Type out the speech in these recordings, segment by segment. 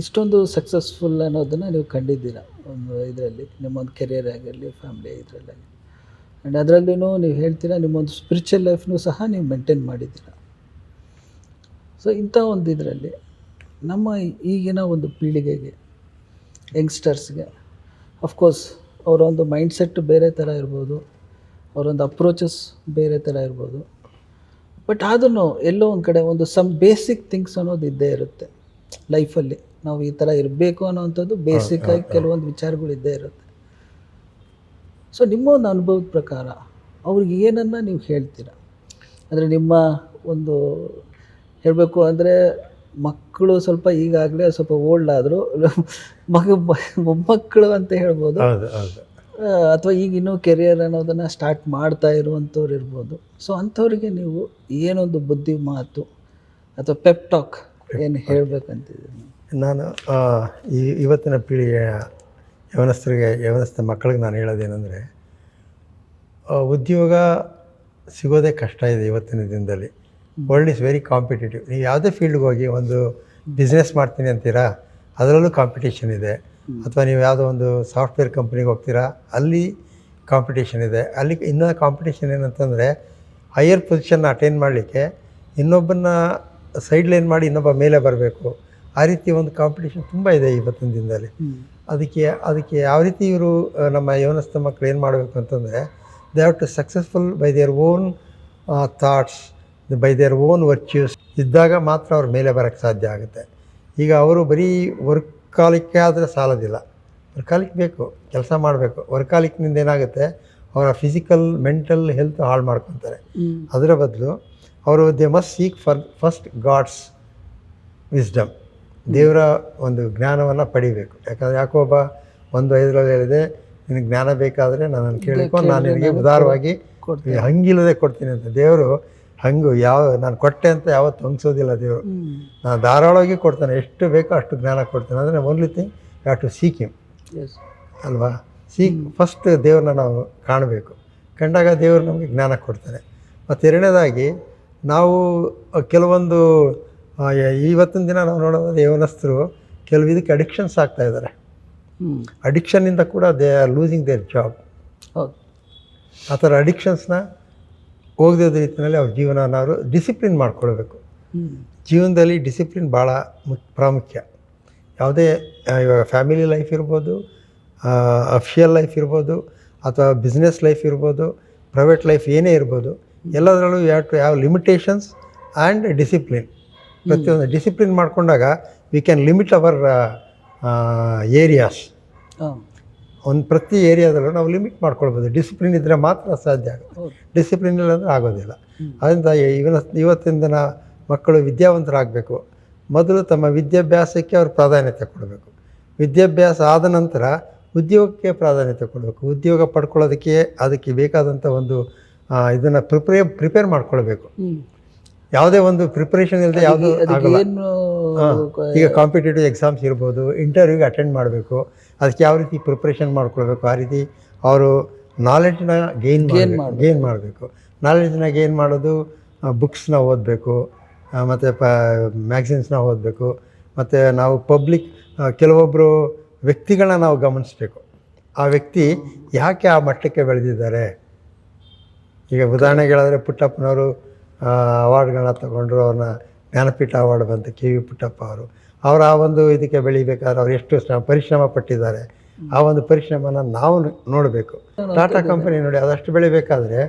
ಇಷ್ಟೊಂದು ಸಕ್ಸಸ್ಫುಲ್ ಅನ್ನೋದನ್ನು ನೀವು ಕಂಡಿದ್ದೀರ ಒಂದು ಇದರಲ್ಲಿ ನಿಮ್ಮೊಂದು ಕೆರಿಯರ್ ಆಗಿರಲಿ ಫ್ಯಾಮಿಲಿ ಇದರಲ್ಲಾಗಿ. ಆ್ಯಂಡ್ ಅದರಲ್ಲೂ ನೀವು ಹೇಳ್ತೀರಾ ನಿಮ್ಮೊಂದು ಸ್ಪಿರಿಚುವಲ್ ಲೈಫ್ನೂ ಸಹ ನೀವು ಮೇಂಟೈನ್ ಮಾಡಿದ್ದೀರ. ಸೊ ಇಂಥ ಒಂದು ಇದರಲ್ಲಿ ನಮ್ಮ ಈಗಿನ ಒಂದು ಪೀಳಿಗೆಗೆ ಯಂಗ್ಸ್ಟರ್ಸ್ಗೆ ಅಫ್ಕೋರ್ಸ್ ಅವರ ಒಂದು ಮೈಂಡ್ಸೆಟ್ ಬೇರೆ ಥರ ಇರ್ಬೋದು, ಅವರೊಂದು ಅಪ್ರೋಚಸ್ ಬೇರೆ ಥರ ಇರ್ಬೋದು. ಬಟ್ ಆದ್ರೂ ಎಲ್ಲೋ ಒಂದು ಕಡೆ ಒಂದು ಸಮ್ ಬೇಸಿಕ್ ಥಿಂಗ್ಸ್ ಅನ್ನೋದು ಇದ್ದೇ ಇರುತ್ತೆ ಲೈಫಲ್ಲಿ. ನಾವು ಈ ಥರ ಇರಬೇಕು ಅನ್ನೋವಂಥದ್ದು ಬೇಸಿಕ್ಕಾಗಿ ಕೆಲವೊಂದು ವಿಚಾರಗಳು ಇದ್ದೇ ಇರುತ್ತೆ. ಸೊ ನಿಮ್ಮ ಒಂದು ಅನುಭವದ ಪ್ರಕಾರ ಅವ್ರಿಗೆ ಏನನ್ನು ನೀವು ಹೇಳ್ತೀರ? ಅಂದರೆ ನಿಮ್ಮ ಒಂದು ಹೇಳಬೇಕು ಅಂದರೆ ಮಕ್ಕಳು ಸ್ವಲ್ಪ ಈಗಾಗಲೇ ಸ್ವಲ್ಪ ಓಲ್ಡ್ ಆದರೂ ಮೊಮ್ಮಕ್ಕಳು ಅಂತ ಹೇಳ್ಬೋದು, ಅಥವಾ ಈಗ ಇನ್ನೂ ಕೆರಿಯರ್ ಅನ್ನೋದನ್ನು ಸ್ಟಾರ್ಟ್ ಮಾಡ್ತಾ ಇರುವಂಥವ್ರು ಇರ್ಬೋದು. ಸೊ ಅಂಥವ್ರಿಗೆ ನೀವು ಏನೊಂದು ಬುದ್ಧಿ ಮಾತು ಅಥವಾ ಪೆಪ್ ಟಾಕ್ ಏನು ಹೇಳಬೇಕಂತಿದ್ದೀನಿ? ನಾನು ಇವತ್ತಿನ ಪೀಳಿಗೆಯ ಯವನಸ್ಥ ಮಕ್ಕಳಿಗೆ ನಾನು ಹೇಳೋದೇನೆಂದರೆ, ಉದ್ಯೋಗ ಸಿಗೋದೇ ಕಷ್ಟ ಇದೆ ಇವತ್ತಿನ ದಿನದಲ್ಲಿ. World is very competitive. ನೀವು ಯಾವುದೇ ಫೀಲ್ಡ್ಗೆ ಹೋಗಿ ಒಂದು ಬಿಸ್ನೆಸ್ ಮಾಡ್ತೀನಿ ಅಂತೀರಾ, ಅದರಲ್ಲೂ ಕಾಂಪಿಟೇಷನ್ ಇದೆ. ಅಥವಾ ನೀವು ಯಾವುದೋ ಒಂದು ಸಾಫ್ಟ್ವೇರ್ ಕಂಪ್ನಿಗೆ ಹೋಗ್ತೀರಾ, ಅಲ್ಲಿ ಕಾಂಪಿಟೇಷನ್ ಇದೆ. ಅಲ್ಲಿ ಇನ್ನೊಂದು ಕಾಂಪಿಟೇಷನ್ ಏನಂತಂದರೆ, ಹೈಯರ್ ಪೊಸಿಷನ್ನ ಅಟೈನ್ ಮಾಡಲಿಕ್ಕೆ ಇನ್ನೊಬ್ಬನ ಸೈಡ್ ಲೈನ್ ಮಾಡಿ ಇನ್ನೊಬ್ಬ ಮೇಲೆ ಬರಬೇಕು. ಆ ರೀತಿ ಒಂದು ಕಾಂಪಿಟೇಷನ್ ತುಂಬ ಇದೆ ಇವತ್ತಿನ ದಿನದಲ್ಲಿ. ಅದಕ್ಕೆ ಯಾವ ರೀತಿ ಇವರು ನಮ್ಮ ಯವನಸ್ಥ ಮಕ್ಕಳು ಏನು ಮಾಡಬೇಕು ಅಂತಂದರೆ, they have to successful by their own thoughts, by their own virtues ಇದ್ದಾಗ ಮಾತ್ರ ಅವ್ರ ಮೇಲೆ ಬರೋಕ್ಕೆ ಸಾಧ್ಯ ಆಗುತ್ತೆ. ಈಗ ಅವರು ಬರೀ ವರ್ಕಾಲಿಕ್ಕೆ ಆದರೆ ಸಾಲೋದಿಲ್ಲ. ವರ್ಕಾಲಿಕ್ ಬೇಕು, ಕೆಲಸ ಮಾಡಬೇಕು. ವರ್ಕಾಲಿಕ್ನಿಂದ ಏನಾಗುತ್ತೆ, ಅವರ ಫಿಸಿಕಲ್ ಮೆಂಟಲ್ ಹೆಲ್ತ್ ಹಾಳು ಮಾಡ್ಕೊತಾರೆ. ಅದರ ಬದಲು ಅವರು they must seek first God's wisdom, ದೇವರ ಒಂದು ಜ್ಞಾನವನ್ನು ಪಡಿಬೇಕು. ಯಾಕೋ ಒಬ್ಬ 1:5 ಹೇಳಿದೆ, ನಿನಗೆ ಜ್ಞಾನ ಬೇಕಾದರೆ ನನ್ನನ್ನು ಕೇಳಿಕೊ, ನಾನು ನಿನಗೆ ಉದಾರವಾಗಿ ಹಂಗಿಲ್ಲದೆ ಕೊಡ್ತೀನಿ ಅಂತ. ದೇವರು ನಾನು ಕೊಟ್ಟೆ ಅಂತ ಯಾವತ್ತು ಹಂಗಿಸೋದಿಲ್ಲ ದೇವರು. ನಾನು ಧಾರಾಳವಾಗಿ ಕೊಡ್ತಾನೆ, ಎಷ್ಟು ಬೇಕೋ ಅಷ್ಟು ಜ್ಞಾನ ಕೊಡ್ತಾನೆ. ಅಂದರೆ only thing you have to seek him ಅಲ್ವಾ. ಫಸ್ಟ್ ದೇವ್ರನ್ನ ನಾವು ಕಾಣಬೇಕು. ಕಂಡಾಗ ದೇವರು ನಮಗೆ ಜ್ಞಾನ ಕೊಡ್ತಾನೆ. ಮತ್ತು ಎರಡನೇದಾಗಿ ನಾವು ಕೆಲವೊಂದು ಇವತ್ತಿನ ದಿನ ನಾವು ನೋಡೋದು ಯವನಸ್ಥರು ಕೆಲವು ಇದಕ್ಕೆ ಅಡಿಕ್ಷನ್ಸ್ ಆಗ್ತಾಯಿದ್ದಾರೆ. ಅಡಿಕ್ಷನ್ನಿಂದ ಕೂಡ they are losing there job. ಆ ಥರ ಅಡಿಕ್ಷನ್ಸ್ನ ಹೋಗದ ರೀತಿಯಲ್ಲಿ ಅವ್ರ ಜೀವನನ ಅವರು ಡಿಸಿಪ್ಲಿನ್ ಮಾಡ್ಕೊಳ್ಬೇಕು. ಜೀವನದಲ್ಲಿ ಡಿಸಿಪ್ಲಿನ್ ಭಾಳ ಪ್ರಾಮುಖ್ಯ. ಯಾವುದೇ ಇವಾಗ ಫ್ಯಾಮಿಲಿ ಲೈಫ್ ಇರ್ಬೋದು, ಅಫಿಷಿಯಲ್ ಲೈಫ್ ಇರ್ಬೋದು, ಅಥವಾ ಬಿಸ್ನೆಸ್ ಲೈಫ್ ಇರ್ಬೋದು, ಪ್ರೈವೇಟ್ ಲೈಫ್ ಏನೇ ಇರ್ಬೋದು, ಎಲ್ಲದರಲ್ಲೂ you have to have limitations and discipline. ಪ್ರತಿಯೊಂದು ಡಿಸಿಪ್ಲಿನ್ ಮಾಡಿಕೊಂಡಾಗ we can limit our areas. ಪ್ರತಿ ಏರಿಯಾದಲ್ಲೂ ನಾವು ಲಿಮಿಟ್ ಮಾಡ್ಕೊಳ್ಬೋದು. ಡಿಸಿಪ್ಲಿನ್ ಇದ್ದರೆ ಮಾತ್ರ ಸಾಧ್ಯ ಆಗುತ್ತೆ. ಡಿಸಿಪ್ಲಿನ್ ಇಲ್ಲಾಂದರೆ ಆಗೋದಿಲ್ಲ. ಅದರಿಂದ ಇವತ್ತಿನ ದಿನ ಮಕ್ಕಳು ವಿದ್ಯಾವಂತರಾಗಬೇಕು. ಮೊದಲು ತಮ್ಮ ವಿದ್ಯಾಭ್ಯಾಸಕ್ಕೆ ಅವ್ರು ಪ್ರಾಧಾನ್ಯತೆ ಕೊಡಬೇಕು. ವಿದ್ಯಾಭ್ಯಾಸ ಆದ ನಂತರ ಉದ್ಯೋಗಕ್ಕೆ ಪ್ರಾಧಾನ್ಯತೆ ಕೊಡಬೇಕು. ಉದ್ಯೋಗ ಪಡ್ಕೊಳ್ಳೋದಕ್ಕೆ ಅದಕ್ಕೆ ಬೇಕಾದಂಥ ಒಂದು ಇದನ್ನು ಪ್ರಿಪೇರ್ ಮಾಡ್ಕೊಳ್ಬೇಕು. ಯಾವುದೇ ಒಂದು ಪ್ರಿಪ್ರೇಷನ್ ಇಲ್ಲದೆ ಯಾವುದೂ ಆಗಲ್ಲ. ಈಗ ಕಾಂಪಿಟೇಟಿವ್ ಎಕ್ಸಾಮ್ಸ್ ಇರ್ಬೋದು, ಇಂಟರ್ವ್ಯೂಗೆ ಅಟೆಂಡ್ ಮಾಡಬೇಕು. ಅದಕ್ಕೆ ಯಾವ ರೀತಿ ಪ್ರಿಪ್ರೇಷನ್ ಮಾಡ್ಕೊಳ್ಬೇಕು, ಆ ರೀತಿ ಅವರು ನಾಲೆಡ್ಜ್ನ ಗೇನ್ ಮಾಡಬೇಕು. ನಾಲೆಡ್ಜ್ನ ಗೇನ್ ಮಾಡೋದು ಬುಕ್ಸ್ನ ಓದಬೇಕು, ಮತ್ತು ಮ್ಯಾಗ್ಝಿನ್ಸ್ನ ಓದಬೇಕು. ಮತ್ತು ನಾವು ಕೆಲವೊಬ್ಬರು ವ್ಯಕ್ತಿಗಳನ್ನ ನಾವು ಗಮನಿಸಬೇಕು. ಆ ವ್ಯಕ್ತಿ ಯಾಕೆ ಆ ಮಟ್ಟಕ್ಕೆ ಬೆಳೆದಿದ್ದಾರೆ. ಈಗ ಉದಾಹರಣೆಗೆ ಹೇಳಿದ್ರೆ, ಪುಟ್ಟಪ್ಪನವರು ಅವಾರ್ಡ್ಗಳನ್ನ ತಗೊಂಡ್ರು. ಅವ್ರನ್ನ ಜ್ಞಾನಪೀಠ ಅವಾರ್ಡ್ ಬಂತು, KV ಪುಟ್ಟಪ್ಪ ಅವರು. ಅವರ ಆ ಒಂದು ಇದಕ್ಕೆ ಬೆಳಿಬೇಕಾದ್ರೆ ಅವ್ರು ಎಷ್ಟು ಪರಿಶ್ರಮ ಪಟ್ಟಿದ್ದಾರೆ. ಆ ಒಂದು ಪರಿಶ್ರಮನ ನಾವು ನೋಡಬೇಕು. ಟಾಟಾ ಕಂಪನಿ ನೋಡಿ, ಅದಷ್ಟು ಬೆಳಿಬೇಕಾದ್ರೆ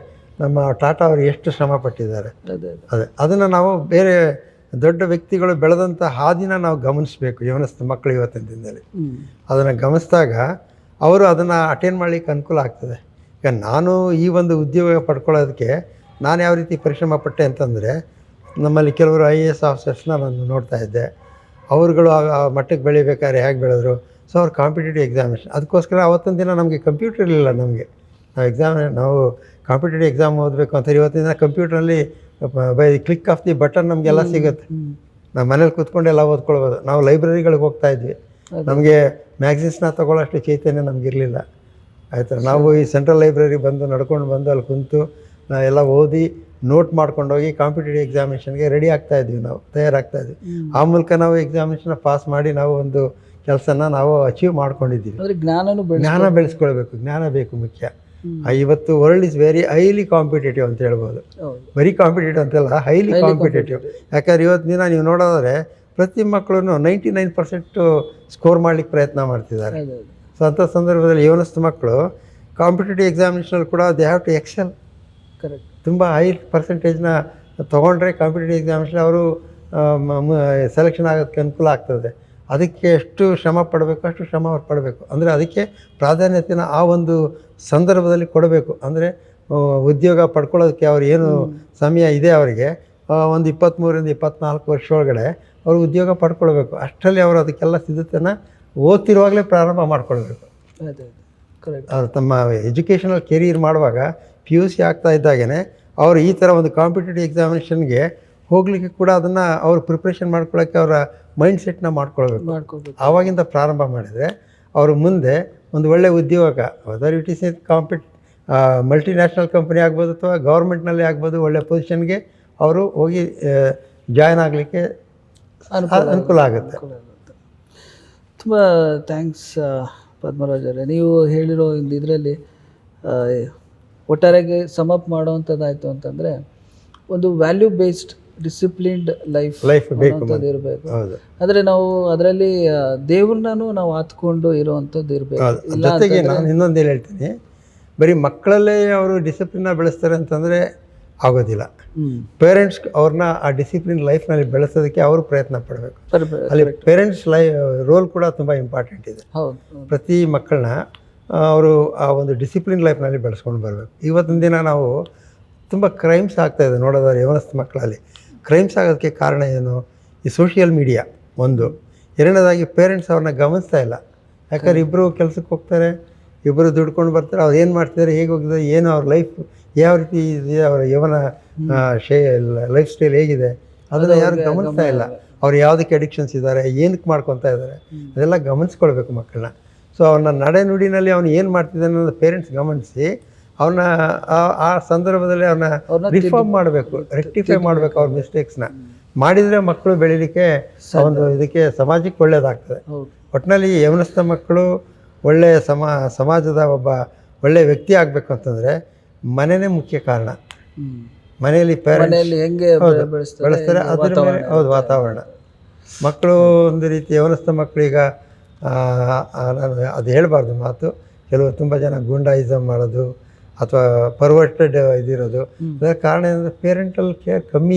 ನಮ್ಮ ಟಾಟಾ ಅವರು ಎಷ್ಟು ಶ್ರಮ ಪಟ್ಟಿದ್ದಾರೆ. ಅದನ್ನು ನಾವು ಬೇರೆ ದೊಡ್ಡ ವ್ಯಕ್ತಿಗಳು ಬೆಳೆದಂಥ ಹಾದಿನ ನಾವು ಗಮನಿಸಬೇಕು. ಯವನಸ್ಥ ಮಕ್ಕಳು ಇವತ್ತಿನ ದಿನದಲ್ಲಿ ಅದನ್ನು ಗಮನಿಸಿದಾಗ ಅವರು ಅದನ್ನು ಅಟೆಂಡ್ ಮಾಡಲಿಕ್ಕೆ ಅನುಕೂಲ ಆಗ್ತದೆ. ಈಗ ನಾನು ಈ ಒಂದು ಉದ್ಯೋಗ ಪಡ್ಕೊಳ್ಳೋದಕ್ಕೆ ನಾನು ಯಾವ ರೀತಿ ಪರಿಶ್ರಮ ಪಟ್ಟೆ ಅಂತಂದರೆ, ನಮ್ಮಲ್ಲಿ ಕೆಲವರು IAS ಆಫೀಸರ್ಸ್ನ ನಾನು ನೋಡ್ತಾ ಇದ್ದೆ. ಅವರುಗಳು ಆ ಮಟ್ಟಕ್ಕೆ ಬೆಳಿಬೇಕಾದ್ರೆ ಹೇಗೆ ಬೆಳೆದ್ರು. ಸೊ ಅವ್ರು ಕಾಂಪಿಟೇಟಿವ್ ಎಕ್ಸಾಮಿನೇಷನ್, ಅದಕ್ಕೋಸ್ಕರ ಅವತ್ತಿನ ದಿನ ನಮಗೆ ಕಂಪ್ಯೂಟರ್ ಇರಲಿಲ್ಲ. ನಾವು ಕಾಂಪಿಟೇಟಿವ್ ಎಕ್ಸಾಮ್ ಓದಬೇಕು ಅಂತ ಇವತ್ತಿನ ದಿನ ಕಂಪ್ಯೂಟ್ರಲ್ಲಿ by click of the button ನಮಗೆಲ್ಲ ಸಿಗುತ್ತೆ. ನಾವು ಮನೇಲಿ ಕೂತ್ಕೊಂಡೆಲ್ಲ ಓದ್ಕೊಳ್ಬೋದು. ನಾವು ಲೈಬ್ರರಿಗಳಿಗೆ ಹೋಗ್ತಾ ಇದ್ವಿ. ನಮಗೆ ಮ್ಯಾಗ್ಝಿನ್ಸ್ನ ತೊಗೊಳ್ಳೋಷ್ಟು ಚೈತನ್ಯ ನಮಗಿರಲಿಲ್ಲ. ಆಯ್ತು, ನಾವು ಈ ಸೆಂಟ್ರಲ್ ಲೈಬ್ರರಿ ನಡ್ಕೊಂಡು ಬಂದು ಅಲ್ಲಿ ಕುಂತು ನಾವೆಲ್ಲ ಓದಿ ನೋಟ್ ಮಾಡ್ಕೊಂಡೋಗಿ ಕಾಂಪಿಟೇಟಿವ್ ಎಕ್ಸಾಮಿನೇಷನ್ಗೆ ರೆಡಿ ಆಗ್ತಾ ಇದ್ವಿ, ನಾವು ತಯಾರಾಗ್ತಾ ಇದ್ವಿ. ಆ ಮೂಲಕ ನಾವು ಎಕ್ಸಾಮಿನೇಷನ್ ಪಾಸ್ ಮಾಡಿ ನಾವು ಒಂದು ಕೆಲಸನ ನಾವು ಅಚೀವ್ ಮಾಡ್ಕೊಂಡಿದ್ದೀವಿ. ಅಂದರೆ ಜ್ಞಾನ ಬೆಳೆಸ್ಕೊಳ್ಬೇಕು, ಜ್ಞಾನ ಬೇಕು ಮುಖ್ಯ. ಇವತ್ತು world is very highly competitive ಅಂತ ಹೇಳ್ಬೋದು. ವೆರಿ ಕಾಂಪಿಟೇಟಿವ್ ಅಂತಲ್ಲ, ಹೈಲಿ ಕಾಂಪಿಟೇಟಿವ್. ಯಾಕಂದ್ರೆ ಇವತ್ತು ದಿನ ನೀವು ನೋಡೋದಾದ್ರೆ ಪ್ರತಿ ಮಕ್ಕಳು 99% ಸ್ಕೋರ್ ಮಾಡ್ಲಿಕ್ಕೆ ಪ್ರಯತ್ನ ಮಾಡ್ತಿದ್ದಾರೆ. ಸೊ ಅಂಥ ಸಂದರ್ಭದಲ್ಲಿ ಯವನಸ್ಥ ಮಕ್ಕಳು ಕಾಂಪಿಟೇಟಿವ್ ಎಕ್ಸಾಮಿನೇಷನಲ್ಲಿ ಕೂಡ they have to excel. Correct. ತುಂಬ ಹೈ ಪರ್ಸೆಂಟೇಜ್ನ ತೊಗೊಂಡ್ರೆ ಕಾಂಪಿಟೇಟಿವ್ ಎಕ್ಸಾಮಿನೇಷನ್ ಅವರು ಸೆಲೆಕ್ಷನ್ ಆಗೋದಕ್ಕೆ ಅನುಕೂಲ ಆಗ್ತದೆ. ಅದಕ್ಕೆ ಎಷ್ಟು ಶ್ರಮ ಪಡಬೇಕು ಅಷ್ಟು ಶ್ರಮ ಅವ್ರು ಪಡಬೇಕು. ಅಂದರೆ ಅದಕ್ಕೆ ಪ್ರಾಧಾನ್ಯತೆನ ಆ ಒಂದು ಸಂದರ್ಭದಲ್ಲಿ ಕೊಡಬೇಕು. ಅಂದರೆ ಉದ್ಯೋಗ ಪಡ್ಕೊಳ್ಳೋದಕ್ಕೆ ಅವ್ರು ಏನು ಸಮಯ ಇದೆ ಅವರಿಗೆ, ಒಂದು 23ರಿಂದ 24 ವರ್ಷ ಒಳಗಡೆ ಅವರು ಉದ್ಯೋಗ ಪಡ್ಕೊಳ್ಬೇಕು. ಅಷ್ಟರಲ್ಲಿ ಅವರು ಅದಕ್ಕೆಲ್ಲ ಸಿದ್ಧತೆನ ಓದ್ತಿರುವಾಗಲೇ ಪ್ರಾರಂಭ ಮಾಡ್ಕೊಳ್ಬೇಕು. ಅವ್ರು ತಮ್ಮ ಎಜುಕೇಷನಲ್ ಕೆರಿಯರ್ ಮಾಡುವಾಗ PUC ಆಗ್ತಾ ಇದ್ದಾಗೇ ಅವರು ಈ ಥರ ಒಂದು ಕಾಂಪಿಟೇಟಿವ್ ಎಕ್ಸಾಮಿನೇಷನ್ಗೆ ಹೋಗಲಿಕ್ಕೆ ಕೂಡ ಅದನ್ನು ಅವರು ಪ್ರಿಪ್ರೇಷನ್ ಮಾಡ್ಕೊಳ್ಳೋಕ್ಕೆ ಅವರ ಮೈಂಡ್ ಸೆಟ್ನ ಮಾಡ್ಕೊಳ್ಬೇಕು. ಆವಾಗಿಂದ ಪ್ರಾರಂಭ ಮಾಡಿದರೆ ಅವರು ಮುಂದೆ ಒಂದು ಒಳ್ಳೆಯ ಉದ್ಯೋಗ, whether it is multinational company ಆಗ್ಬೋದು ಅಥವಾ ಗೌರ್ಮೆಂಟ್ನಲ್ಲಿ ಆಗ್ಬೋದು, ಒಳ್ಳೆಯ ಪೊಸಿಷನ್ಗೆ ಅವರು ಹೋಗಿ ಜಾಯ್ನ್ ಆಗಲಿಕ್ಕೆ ಅನುಕೂಲ ಆಗುತ್ತೆ. ತುಂಬ ಥ್ಯಾಂಕ್ಸ್ ಪದ್ಮರಾಜ್ ಅವರೇ. ನೀವು ಹೇಳಿರೋ ಇದರಲ್ಲಿ ಒಟ್ಟಾರೆಗೆ ಸಮಪ್ ಮಾಡೋವಂಥದ್ದಾಯಿತು ಅಂತಂದರೆ ಒಂದು ವ್ಯಾಲ್ಯೂ ಬೇಸ್ಡ್ ಡಿಸಿಪ್ಲಿನ್ಡ್ ಲೈಫ್ ಅನ್ನೋಂಥದ್ದು ಇರಬೇಕು. ಆದರೆ ನಾವು ಅದರಲ್ಲಿ ದೇವ್ರನ್ನೂ ನಾವು ಆತ್ಕೊಂಡು ಇರುವಂಥದ್ದು ಇರಬೇಕು. ಜೊತೆಗೆ ನಾನು ಇನ್ನೊಂದೇನು ಹೇಳ್ತೀನಿ, ಬರೀ ಮಕ್ಕಳಲ್ಲೇ ಅವರು ಡಿಸಿಪ್ಲಿನ್ನ ಬೆಳೆಸ್ತಾರೆ ಅಂತಂದರೆ ಆಗೋದಿಲ್ಲ. ಪೇರೆಂಟ್ಸ್ ಅವ್ರನ್ನ ಆ ಡಿಸಿಪ್ಲಿನ್ ಲೈಫ್ನಲ್ಲಿ ಬೆಳೆಸೋದಕ್ಕೆ ಅವರು ಪ್ರಯತ್ನ ಪಡಬೇಕು. ಅಲ್ಲಿ ಪೇರೆಂಟ್ಸ್ ರೋಲ್ ಕೂಡ ತುಂಬ ಇಂಪಾರ್ಟೆಂಟ್ ಇದೆ. ಪ್ರತಿ ಮಕ್ಕಳನ್ನ ಅವರು ಆ ಒಂದು ಡಿಸಿಪ್ಲಿನ್ ಲೈಫ್ನಲ್ಲಿ ಬೆಳೆಸ್ಕೊಂಡು ಬರಬೇಕು. ಇವತ್ತಿನ ದಿನ ನಾವು ತುಂಬ ಕ್ರೈಮ್ಸ್ ಆಗ್ತಾಯಿದೆ ನೋಡೋದಾದ್ರೆ ಯವನಸ್ಥ ಮಕ್ಕಳಲ್ಲಿ. ಕ್ರೈಮ್ಸ್ ಆಗೋದಕ್ಕೆ ಕಾರಣ ಏನು? ಈ ಸೋಷಿಯಲ್ ಮೀಡಿಯಾ ಒಂದು. ಎರಡನೇದಾಗಿ ಪೇರೆಂಟ್ಸ್ ಅವ್ರನ್ನ ಗಮನಿಸ್ತಾ ಇಲ್ಲ. ಯಾಕಂದ್ರೆ ಇಬ್ಬರು ಕೆಲಸಕ್ಕೆ ಹೋಗ್ತಾರೆ, ಇಬ್ಬರು ದುಡ್ಕೊಂಡು ಬರ್ತಾರೆ, ಅವ್ರು ಏನು ಮಾಡ್ತಿದ್ದಾರೆ, ಹೇಗೆ ಹೋಗಿದ್ದಾರೆ, ಏನು ಅವ್ರ ಲೈಫ್ ಯಾವ ರೀತಿ ಇದೆ, ಅವರ ಯವನ ಲೈಫ್ ಸ್ಟೈಲ್ ಹೇಗಿದೆ ಅದನ್ನು ಯಾರು ಗಮನಿಸ್ತಾ ಇಲ್ಲ. ಅವ್ರು ಯಾವುದಕ್ಕೆ ಅಡಿಕ್ಷನ್ಸ್ ಇದ್ದಾರೆ, ಏನಕ್ಕೆ ಮಾಡ್ಕೊತಾ ಇದ್ದಾರೆ, ಅದೆಲ್ಲ ಗಮನಿಸ್ಕೊಳ್ಬೇಕು ಮಕ್ಕಳನ್ನ. ಸೊ ಅವನ ನಡೆ ನುಡಿನಲ್ಲಿ ಅವನು ಏನು ಮಾಡ್ತಿದ್ದಾನೆ ಅನ್ನೋದು ಪೇರೆಂಟ್ಸ್ ಗಮನಿಸಿ ಅವನ್ನ ಆ ಸಂದರ್ಭದಲ್ಲಿ ಅವನ್ನ ರಿಫಾರ್ಮ್ ಮಾಡಬೇಕು, ರೆಕ್ಟಿಫೈ ಮಾಡಬೇಕು. ಅವ್ರ ಮಿಸ್ಟೇಕ್ಸ್ನ ಮಾಡಿದರೆ ಮಕ್ಕಳು ಬೆಳೀಲಿಕ್ಕೆ ಒಂದು ಇದಕ್ಕೆ ಸಮಾಜಕ್ಕೆ ಒಳ್ಳೆಯದಾಗ್ತದೆ. ಒಟ್ಟಿನಲ್ಲಿ ಯವನಸ್ಥ ಮಕ್ಕಳು ಒಳ್ಳೆಯ ಸಮಾಜದ ಒಬ್ಬ ಒಳ್ಳೆಯ ವ್ಯಕ್ತಿ ಆಗಬೇಕು ಅಂತಂದರೆ ಮನೆಯೇ ಮುಖ್ಯ ಕಾರಣ. ಮನೆಯಲ್ಲಿ ಪೇರೆಂಟ್ಸ್ ಹೆಂಗೆ ಬೆಳೆಸ್ತಾರೆ ಅದ್ರ ಮೇಲೆ ಹೌದು ವಾತಾವರಣ. ಮಕ್ಕಳು ಒಂದು ರೀತಿ ಯವನಸ್ಥ ಮಕ್ಕಳೀಗ ನಾನು ಅದು ಹೇಳಬಾರ್ದು ಮಾತು, ಕೆಲವು ತುಂಬ ಜನ ಗುಂಡಾಯಿಸಮ್ ಮಾಡೋದು ಅಥವಾ ಪರ್ವರ್ಟೆಡ್ ಇದಿರೋದು. ಅದರ ಕಾರಣ ಏನಂದರೆ ಪೇರೆಂಟಲ್ ಕೇರ್ ಕಮ್ಮಿ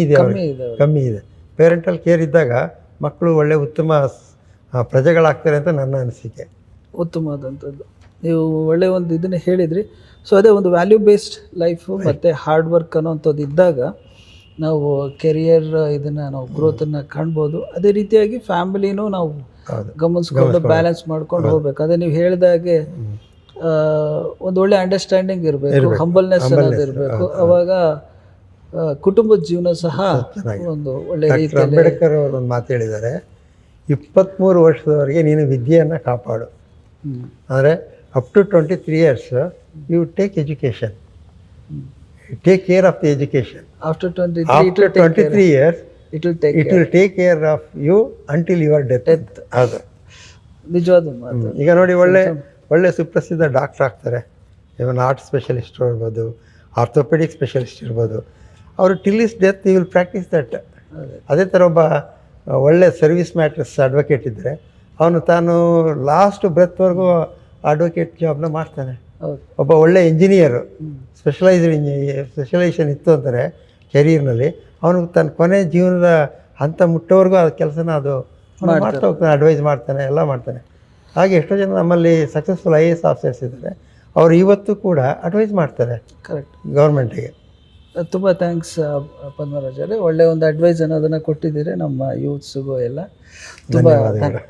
ಇದೆ. ಪೇರೆಂಟಲ್ ಕೇರ್ ಇದ್ದಾಗ ಮಕ್ಕಳು ಒಳ್ಳೆ ಉತ್ತಮ ಪ್ರಜೆಗಳಾಗ್ತಾರೆ ಅಂತ ನನ್ನ ಅನಿಸಿಕೆ. ಉತ್ತಮವಾದಂಥದ್ದು ನೀವು ಒಳ್ಳೆಯ ಒಂದು ಇದನ್ನು ಹೇಳಿದ್ರಿ. ಸೊ ಅದೇ ಒಂದು ವ್ಯಾಲ್ಯೂ ಬೇಸ್ಡ್ ಲೈಫು ಮತ್ತು ಹಾರ್ಡ್ ವರ್ಕ್ ಅನ್ನೋವಂಥದ್ದು ಇದ್ದಾಗ ನಾವು ಕೆರಿಯರ್ ಇದನ್ನು ನಾವು ಗ್ರೋತನ್ನು ಕಾಣ್ಬೋದು. ಅದೇ ರೀತಿಯಾಗಿ ಫ್ಯಾಮಿಲಿನೂ ನಾವು ಗಮನಿಸ್ಕೊಂಡು ಬ್ಯಾಲೆನ್ಸ್ ಮಾಡ್ಕೊಂಡು ಹೋಗ್ಬೇಕು. ಅದೇ ನೀವು ಹೇಳಿದಾಗೆ ಒಂದು ಒಳ್ಳೆ ಅಂಡರ್ಸ್ಟ್ಯಾಂಡಿಂಗ್ ಇರಬೇಕು, ಹಂಬಲ್ನೆಸ್ ಅನ್ನೋದು ಇರಬೇಕು. ಅವಾಗ ಕುಟುಂಬದ ಜೀವನ ಸಹ ಒಂದು ಒಳ್ಳೆ ರೀತಿಯಲ್ಲಿ. ಅಂಬೇಡ್ಕರ್ ಅವರು ಒಂದು ಮಾತು ಹೇಳಿದ್ದಾರೆ, 23 ವರ್ಷದವರೆಗೆ ನೀನು ವಿದ್ಯೆಯನ್ನು ಕಾಪಾಡು. ಅಂದರೆ up to 23 years you take education, take care of the education. After 23 years it will take care of you until your death. ಹೌದು, ನಿಜವಾದ ಮಾತು. ಈಗ ನೋಡಿ ಒಳ್ಳೆ ಸುಪ್ರಸಿದ್ಧ ಡಾಕ್ಟರ್ ಆಗ್ತಾರೆ. ಇವನ್ ಆರ್ಟ್ ಸ್ಪೆಷಲಿಸ್ಟ್ ಇರ್ಬೋದು, ಆರ್ಥೋಪೆಡಿಕ್ ಸ್ಪೆಷಲಿಸ್ಟ್ ಇರ್ಬೋದು. ಅವರು till his death you will practise that. ಅದೇ ಥರ ಒಬ್ಬ ಒಳ್ಳೆ ಸರ್ವಿಸ್ ಮ್ಯಾಟರ್ಸ್ ಅಡ್ವೊಕೇಟ್ ಇದ್ದರೆ ಅವನು ತಾನು ಲಾಸ್ಟ್ ಬ್ರೆತ್ವರೆಗೂ ಅಡ್ವೊಕೇಟ್ ಜಾಬ್ನ ಮಾಡ್ತಾನೆ. ಒಬ್ಬ ಒಳ್ಳೆ ಇಂಜಿನಿಯರು ಸ್ಪೆಷಲೈಸೇಷನ್ ಇತ್ತು ಅಂತಾರೆ ಕೆರಿಯರ್ನಲ್ಲಿ, ಅವನು ತನ್ನ ಕೊನೆ ಜೀವನದ ಹಂತ ಮುಟ್ಟೋವರೆಗೂ ಆ ಕೆಲಸನ ಅದು ಮಾಡ್ತಾ ಹೋಗ್ತಾನೆ, ಅಡ್ವೈಸ್ ಮಾಡ್ತಾನೆ, ಎಲ್ಲ ಮಾಡ್ತಾನೆ. ಹಾಗೆ ಎಷ್ಟೋ ಜನ ನಮ್ಮಲ್ಲಿ ಸಕ್ಸಸ್ಫುಲ್ IAS ಆಫೀಸರ್ಸ್ ಇದ್ದಾರೆ, ಅವರು ಇವತ್ತು ಕೂಡ ಅಡ್ವೈಸ್ ಮಾಡ್ತಾರೆ ಕರೆಕ್ಟ್ ಗೌರ್ಮೆಂಟಿಗೆ. ತುಂಬ ಥ್ಯಾಂಕ್ಸ್ ಪದ್ಮರಾಜ್ ಅವರೇ. ಒಳ್ಳೆಯ ಒಂದು ಅಡ್ವೈಸ್ ಅನ್ನೋದನ್ನು ಕೊಟ್ಟಿದ್ದೀರಿ ನಮ್ಮ ಯೂತ್ಸ್ಗೂ ಎಲ್ಲ. ತುಂಬ ಧನ್ಯವಾದಗಳು.